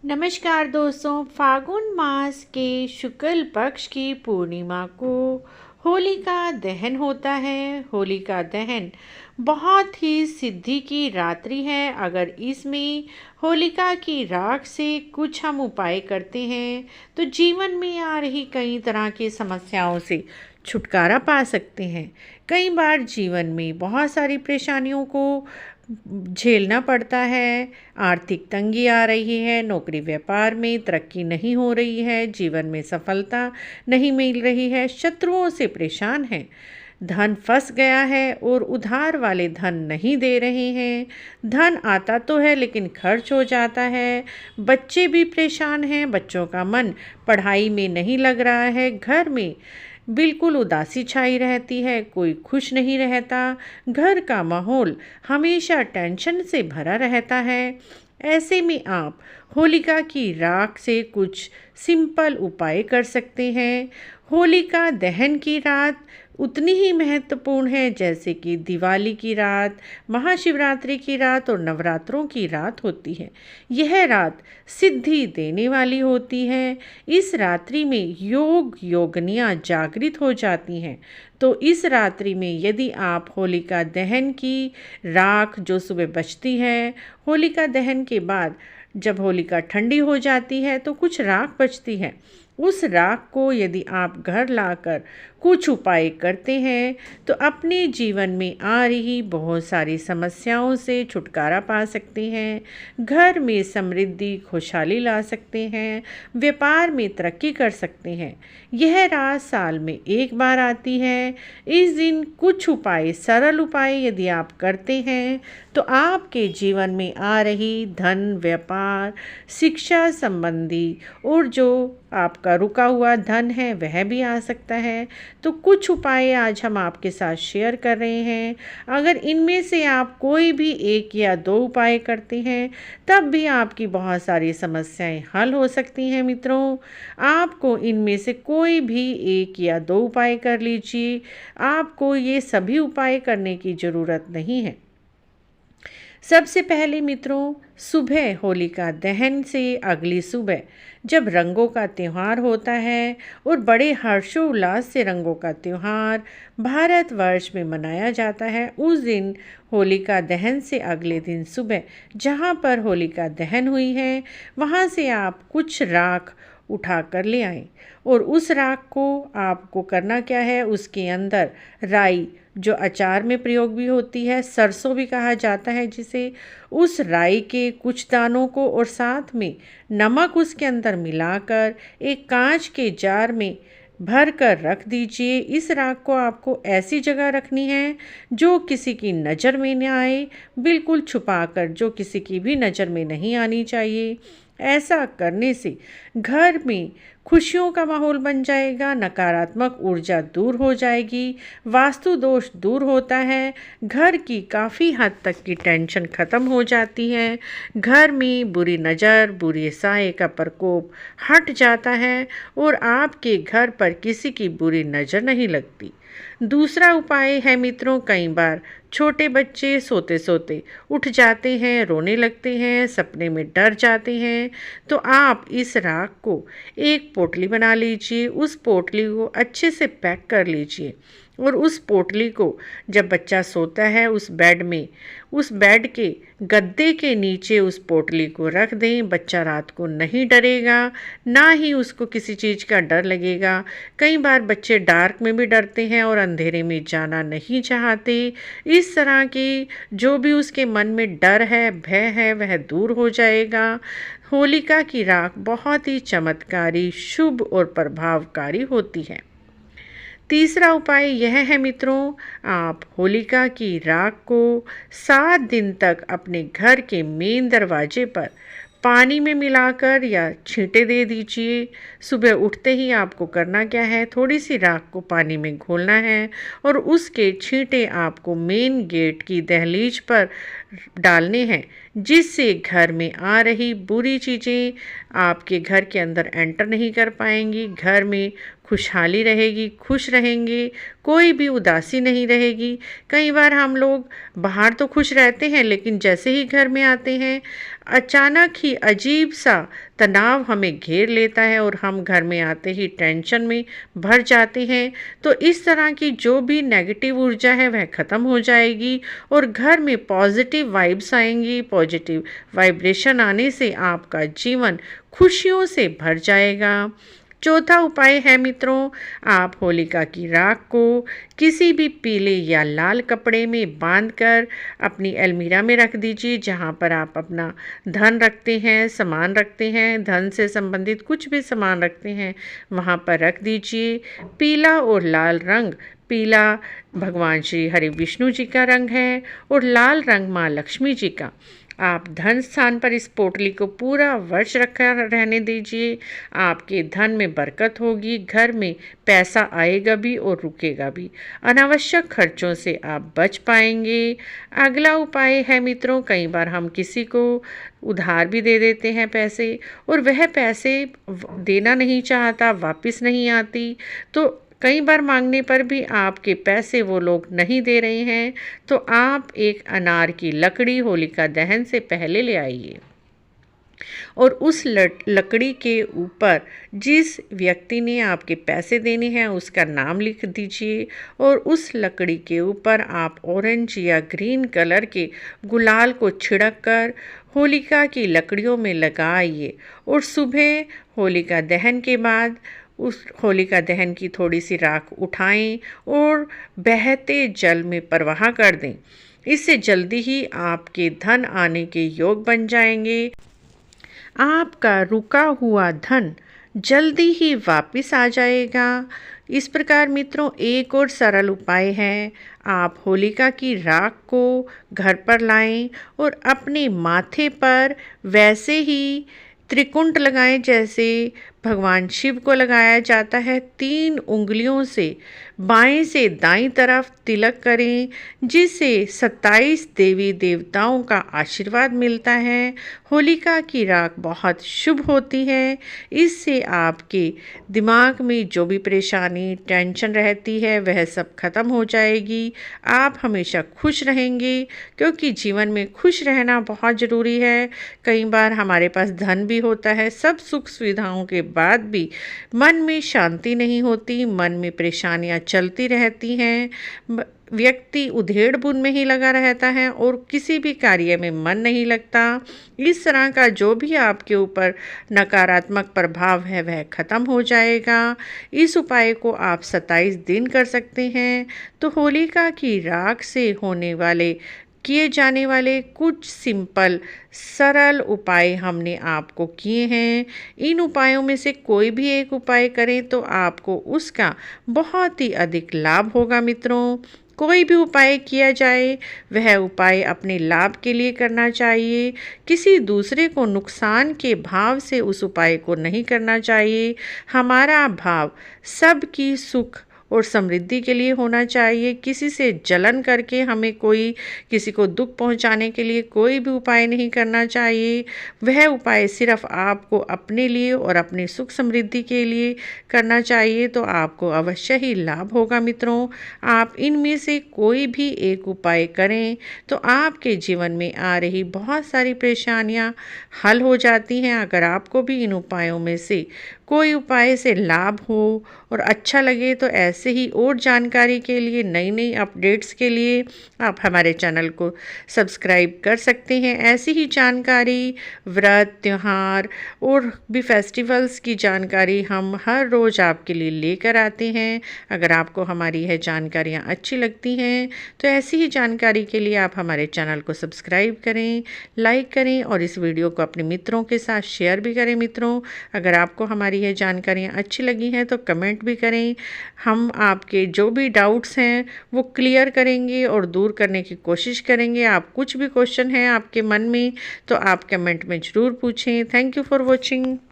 नमस्कार दोस्तों, फागुन मास के शुक्ल पक्ष की पूर्णिमा को होलिका दहन होता है। होलिका दहन बहुत ही सिद्धि की रात्रि है। अगर इसमें होलिका की राख से कुछ हम उपाय करते हैं तो जीवन में आ रही कई तरह की समस्याओं से छुटकारा पा सकते हैं। कई बार जीवन में बहुत सारी परेशानियों को झेलना पड़ता है। आर्थिक तंगी आ रही है, नौकरी व्यापार में तरक्की नहीं हो रही है, जीवन में सफलता नहीं मिल रही है, शत्रुओं से परेशान है, धन फंस गया है और उधार वाले धन नहीं दे रहे हैं। धन आता तो है लेकिन खर्च हो जाता है। बच्चे भी परेशान हैं, बच्चों का मन पढ़ाई में नहीं लग रहा है। घर में बिल्कुल उदासी छाई रहती है, कोई खुश नहीं रहता। घर का माहौल हमेशा टेंशन से भरा रहता है। ऐसे में आप होलिका की राख से कुछ सिंपल उपाय कर सकते हैं। होलिका दहन की रात उतनी ही महत्वपूर्ण है जैसे कि दिवाली की रात, महाशिवरात्रि की रात और नवरात्रों की रात होती है। यह रात सिद्धि देने वाली होती है। इस रात्रि में योगनियाँ जागृत हो जाती हैं। तो इस रात्रि में यदि आप होलिका दहन की राख जो सुबह बचती है, होलिका दहन के बाद जब होलिका ठंडी हो जाती है तो कुछ राख बचती है, उस राख को यदि आप घर लाकर कुछ उपाय करते हैं तो अपने जीवन में आ रही बहुत सारी समस्याओं से छुटकारा पा सकते हैं। घर में समृद्धि खुशहाली ला सकते हैं, व्यापार में तरक्की कर सकते हैं। यह रात साल में एक बार आती है। इस दिन कुछ उपाय, सरल उपाय यदि आप करते हैं तो आपके जीवन में आ रही धन, व्यापार, शिक्षा संबंधी और जो आपका रुका हुआ धन है वह भी आ सकता है। तो कुछ उपाय आज हम आपके साथ शेयर कर रहे हैं। अगर इनमें से आप कोई भी एक या दो उपाय करते हैं तब भी आपकी बहुत सारी समस्याएं हल हो सकती हैं। मित्रों, आपको इनमें से कोई भी एक या दो उपाय कर लीजिए, आपको ये सभी उपाय करने की ज़रूरत नहीं है। सबसे पहले मित्रों, सुबह होलिका दहन से अगली सुबह जब रंगों का त्यौहार होता है और बड़े हर्षोल्लास से रंगों का त्यौहार भारतवर्ष में मनाया जाता है, उस दिन होलिका दहन से अगले दिन सुबह जहाँ पर होलिका दहन हुई है वहाँ से आप कुछ राख उठा कर ले आएं और उस राख को आपको करना क्या है, उसके अंदर राई जो अचार में प्रयोग भी होती है, सरसों भी कहा जाता है जिसे, उस राई के कुछ दानों को और साथ में नमक उसके अंदर मिलाकर एक कांच के जार में भर कर रख दीजिए। इस राख को आपको ऐसी जगह रखनी है जो किसी की नज़र में न आए, बिल्कुल छुपाकर, जो किसी की भी नज़र में नहीं आनी चाहिए। ऐसा करने से घर में खुशियों का माहौल बन जाएगा, नकारात्मक ऊर्जा दूर हो जाएगी, वास्तु दोष दूर होता है, घर की काफ़ी हद तक की टेंशन ख़त्म हो जाती है, घर में बुरी नज़र, बुरी साए का प्रकोप हट जाता है और आपके घर पर किसी की बुरी नज़र नहीं लगती। दूसरा उपाय है मित्रों, कई बार छोटे बच्चे सोते सोते उठ जाते हैं, रोने लगते हैं, सपने में डर जाते हैं, तो आप इस राख को एक पोटली बना लीजिए, उस पोटली को अच्छे से पैक कर लीजिए और उस पोटली को जब बच्चा सोता है उस बेड में, उस बेड के गद्दे के नीचे उस पोटली को रख दें। बच्चा रात को नहीं डरेगा, ना ही उसको किसी चीज़ का डर लगेगा। कई बार बच्चे डार्क में भी डरते हैं और अंधेरे में जाना नहीं चाहते। इस तरह की जो भी उसके मन में डर है, भय है, वह दूर हो जाएगा। होलिका की राख बहुत ही चमत्कारी, शुभ और प्रभावकारी होती है। तीसरा उपाय यह है मित्रों, आप होलिका की राख को 7 दिन तक अपने घर के मेन दरवाजे पर पानी में मिलाकर या छींटे दे दीजिए। सुबह उठते ही आपको करना क्या है, थोड़ी सी राख को पानी में घोलना है और उसके छींटे आपको मेन गेट की दहलीज पर डालने हैं, जिससे घर में आ रही बुरी चीज़ें आपके घर के अंदर एंटर नहीं कर पाएंगी। घर में खुशहाली रहेगी, खुश रहेंगे, कोई भी उदासी नहीं रहेगी। कई बार हम लोग बाहर तो खुश रहते हैं, लेकिन जैसे ही घर में आते हैं अचानक ही अजीब सा तनाव हमें घेर लेता है और हम घर में आते ही टेंशन में भर जाते हैं। तो इस तरह की जो भी नेगेटिव ऊर्जा है वह ख़त्म हो जाएगी और घर में पॉजिटिव वाइब्स आएंगी। पॉजिटिव वाइब्रेशन आने से आपका जीवन खुशियों से भर जाएगा। चौथा उपाय है मित्रों, आप होलिका की राख को किसी भी पीले या लाल कपड़े में बांधकर अपनी अलमीरा में रख दीजिए, जहाँ पर आप अपना धन रखते हैं, सामान रखते हैं, धन से संबंधित कुछ भी सामान रखते हैं वहाँ पर रख दीजिए। पीला और लाल रंग, पीला भगवान श्री हरि विष्णु जी का रंग है और लाल रंग माँ लक्ष्मी जी का। आप धन स्थान पर इस पोटली को पूरा वर्ष रखा रहने दीजिए। आपके धन में बरकत होगी, घर में पैसा आएगा भी और रुकेगा भी। अनावश्यक खर्चों से आप बच पाएंगे। अगला उपाय है मित्रों, कई बार हम किसी को उधार भी दे देते हैं पैसे और वह पैसे देना नहीं चाहता, वापस नहीं आती, तो कई बार मांगने पर भी आपके पैसे वो लोग नहीं दे रहे हैं, तो आप एक अनार की लकड़ी होलिका दहन से पहले ले आइए और उस लकड़ी के ऊपर जिस व्यक्ति ने आपके पैसे देने हैं उसका नाम लिख दीजिए और उस लकड़ी के ऊपर आप ऑरेंज या ग्रीन कलर के गुलाल को छिड़क कर होलिका की लकड़ियों में लगाइए और सुबह होलिका दहन के बाद उस होलिका दहन की थोड़ी सी राख उठाएं और बहते जल में प्रवाह कर दें। इससे जल्दी ही आपके धन आने के योग बन जाएंगे। आपका रुका हुआ धन जल्दी ही वापस आ जाएगा। इस प्रकार मित्रों एक और सरल उपाय है, आप होलिका की राख को घर पर लाएं और अपने माथे पर वैसे ही त्रिकुंड लगाएं जैसे भगवान शिव को लगाया जाता है। 3 उंगलियों से बाएं से दाईं तरफ तिलक करें, जिससे 27 देवी देवताओं का आशीर्वाद मिलता है। होलिका की राख बहुत शुभ होती है। इससे आपके दिमाग में जो भी परेशानी टेंशन रहती है वह सब खत्म हो जाएगी। आप हमेशा खुश रहेंगे, क्योंकि जीवन में खुश रहना बहुत ज़रूरी है। कई बार हमारे पास धन भी होता है, सब सुख सुविधाओं के बाद भी मन में शांति नहीं होती, मन में परेशानियां चलती रहती हैं, व्यक्ति उधेड़-बुन में ही लगा रहता है और किसी भी कार्य में मन नहीं लगता। इस तरह का जो भी आपके ऊपर नकारात्मक प्रभाव है वह खत्म हो जाएगा। इस उपाय को आप 27 दिन कर सकते हैं। तो होलिका की राख से होने वाले किए जाने वाले कुछ सिंपल सरल उपाय हमने आपको किए हैं। इन उपायों में से कोई भी एक उपाय करें तो आपको उसका बहुत ही अधिक लाभ होगा मित्रों। कोई भी उपाय किया जाए वह उपाय अपने लाभ के लिए करना चाहिए, किसी दूसरे को नुकसान के भाव से उस उपाय को नहीं करना चाहिए। हमारा भाव सबकी सुख और समृद्धि के लिए होना चाहिए। किसी से जलन करके हमें किसी को दुख पहुंचाने के लिए कोई भी उपाय नहीं करना चाहिए। वह उपाय सिर्फ आपको अपने लिए और अपनी सुख समृद्धि के लिए करना चाहिए, तो आपको अवश्य ही लाभ होगा मित्रों। आप इनमें से कोई भी एक उपाय करें तो आपके जीवन में आ रही बहुत सारी परेशानियां हल हो जाती हैं। अगर आपको भी इन उपायों में से कोई उपाय से लाभ हो और अच्छा लगे तो ऐसे ही और जानकारी के लिए, नई नई अपडेट्स के लिए आप हमारे चैनल को सब्सक्राइब कर सकते हैं। ऐसी ही जानकारी, व्रत, त्योहार और भी फेस्टिवल्स की जानकारी हम हर रोज़ आपके लिए लेकर आते हैं। अगर आपको हमारी यह जानकारियाँ अच्छी लगती हैं तो ऐसी ही जानकारी के लिए आप हमारे चैनल को सब्सक्राइब करें, लाइक करें और इस वीडियो को अपने मित्रों के साथ शेयर भी करें। मित्रों, अगर आपको हमारी यह जानकारियाँ अच्छी लगी हैं तो कमेंट भी करें। हम आपके जो भी डाउट्स हैं वो क्लियर करेंगे और दूर करने की कोशिश करेंगे। आप कुछ भी क्वेश्चन है आपके मन में तो आप कमेंट में ज़रूर पूछें। Thank you for watching.